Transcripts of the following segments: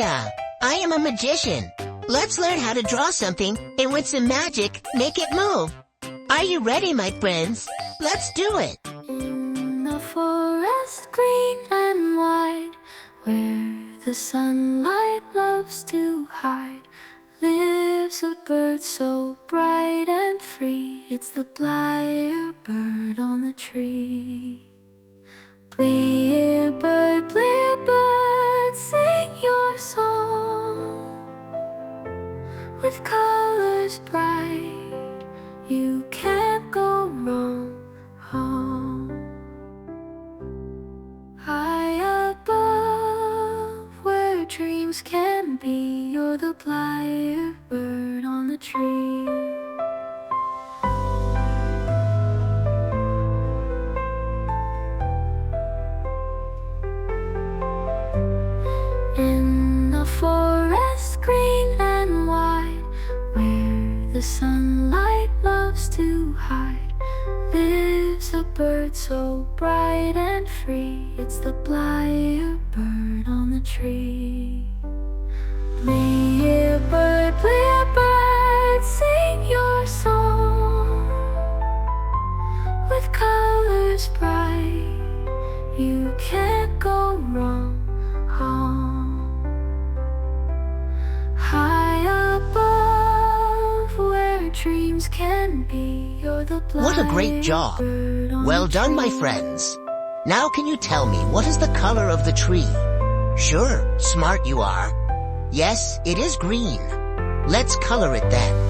idea! I am a magician. Let's learn how to draw something and with some magic, make it move. Are you ready, my friends? Let's do it! In the forest green and wide, where the sunlight loves to hide, lives a bird so bright and free. It's the lyrebird on the tree. Lyrebird, lyrebird, sing your song. With colors bright, you can't go wrong. High above, where dreams can be, you're the lyrebird on the tree. In the forest green and wide, where the sunlight loves to hide, lives a bird so bright and free. It's the lyrebird on the tree. Lyrebird, lyrebird, sing your song. With colors bright, you can't go wrong. High above, where dreams can be, you're the What a great job! Well done, my friends. Now can you tell me what is the color of the tree? Sure, smart you are. Yes, it is green. Let's color it then.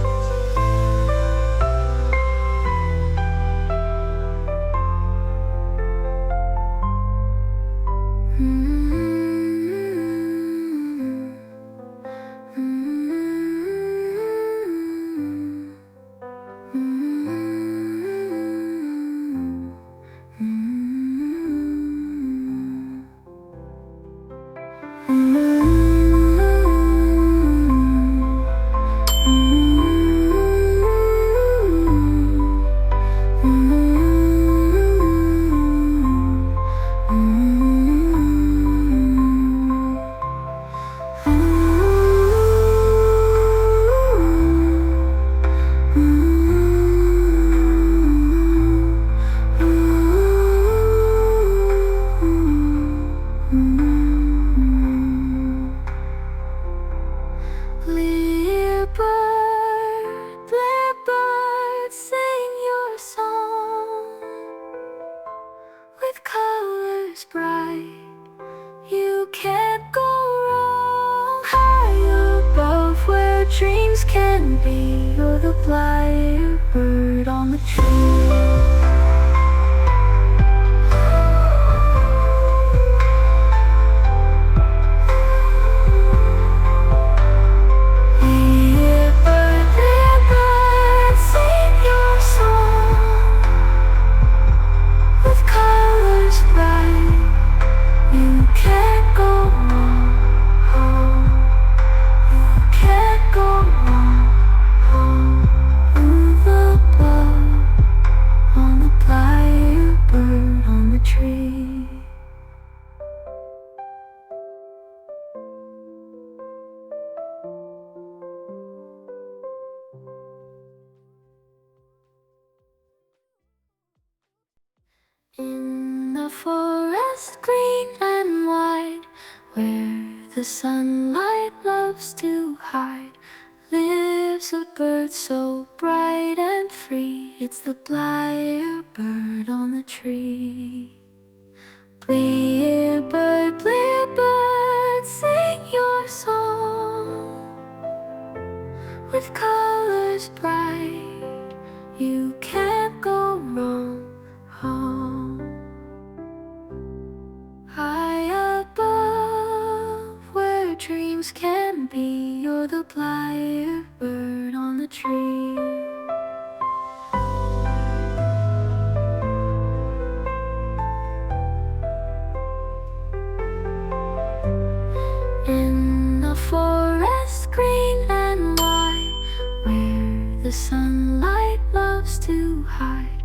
With colors bright, you can't go wrong. High above, where dreams can be, you're the lyrebird on the tree. In the forest green and wide, where the sunlight loves to hide, lives a bird so bright and free. It's the lyrebird on the tree. Lyrebird, lyrebird, sing your song. With colors bright, you can't go wrong. High above, where dreams can be, you're the lyrebird on the tree. In the forest green and wide, where the sunlight loves to hide,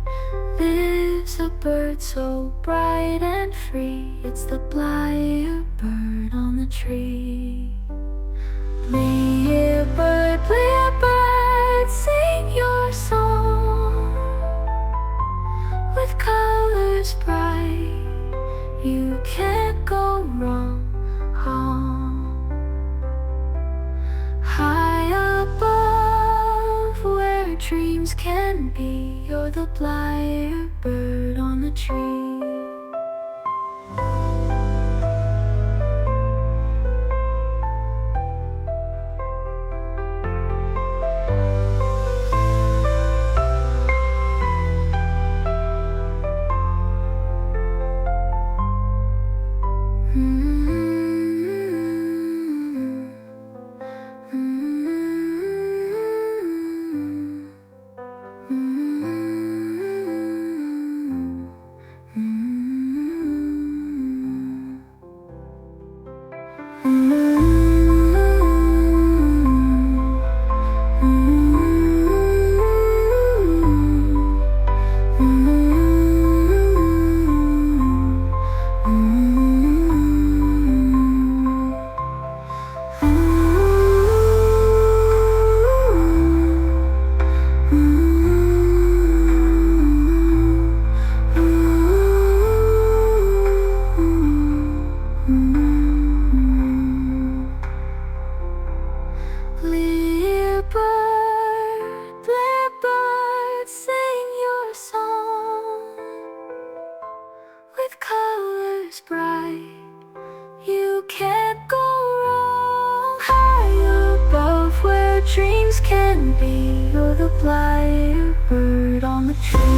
lives a bird so bright and free. It's the lyrebird on the tree. Play a bird, sing your song with colors bright. You can't go wrong. High above, where dreams can be, you're the blackbird on the tree. Blackbird, sing your song with colors bright. You can't go wrong. High above, where dreams can be, you're the blackbird on the tree.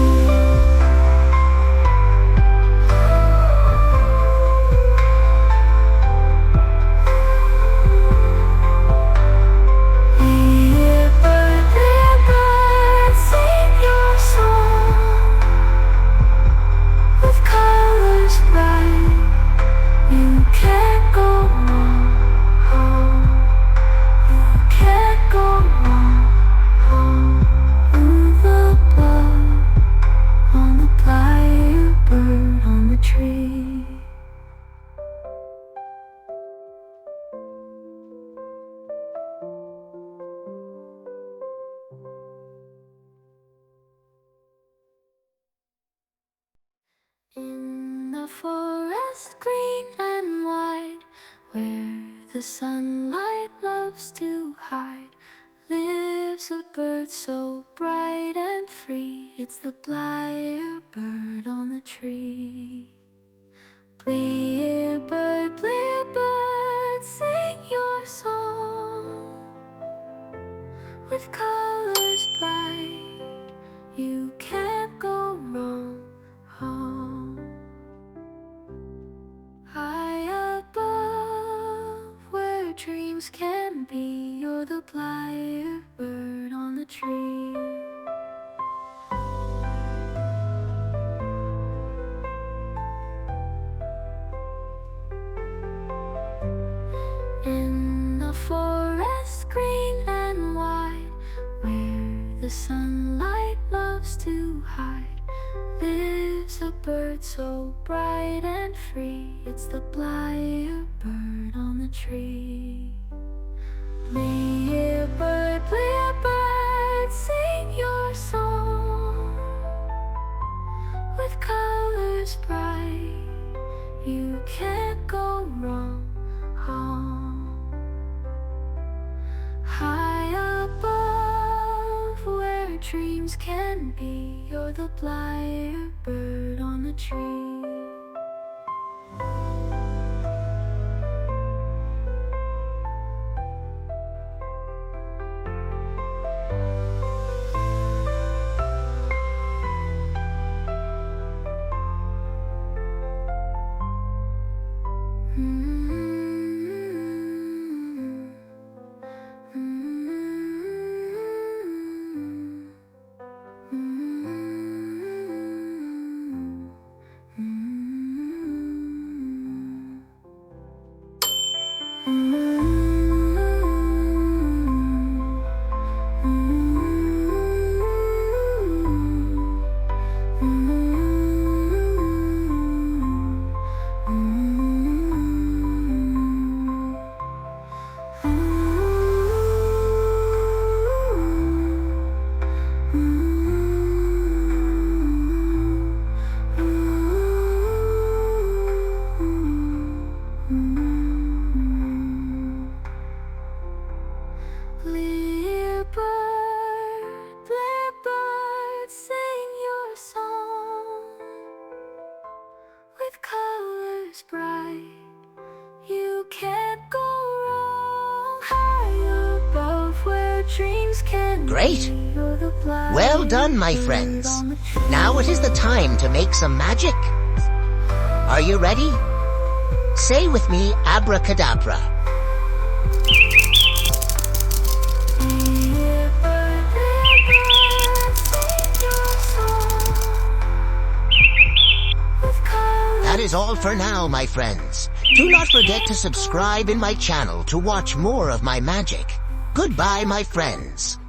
In the forest green and wide, where the sunlight loves to hide, lives a bird so bright and free. It's the blackbird on the tree. Blackbird, blackbird, sing your song with colors bright. You can't go wrong. High above, where dreams can be, you're the blackbird on the tree. In the forest green and wide, where the sunlight loves to hide, lives a bird so bright and free. It's the blackbird on the tree. Blackbird, blackbird, sing your song with colors bright. You can't go wrong. High above, where dreams can be, you're the blackbird on the tree. dreams can Great. be, you're the black Well done, my friends. Now it is the time to make some magic. Are you ready? Say with me, abracadabra. That is all for now, my friends. Do not forget to subscribe in my channel to watch more of my magic. Goodbye, my friends.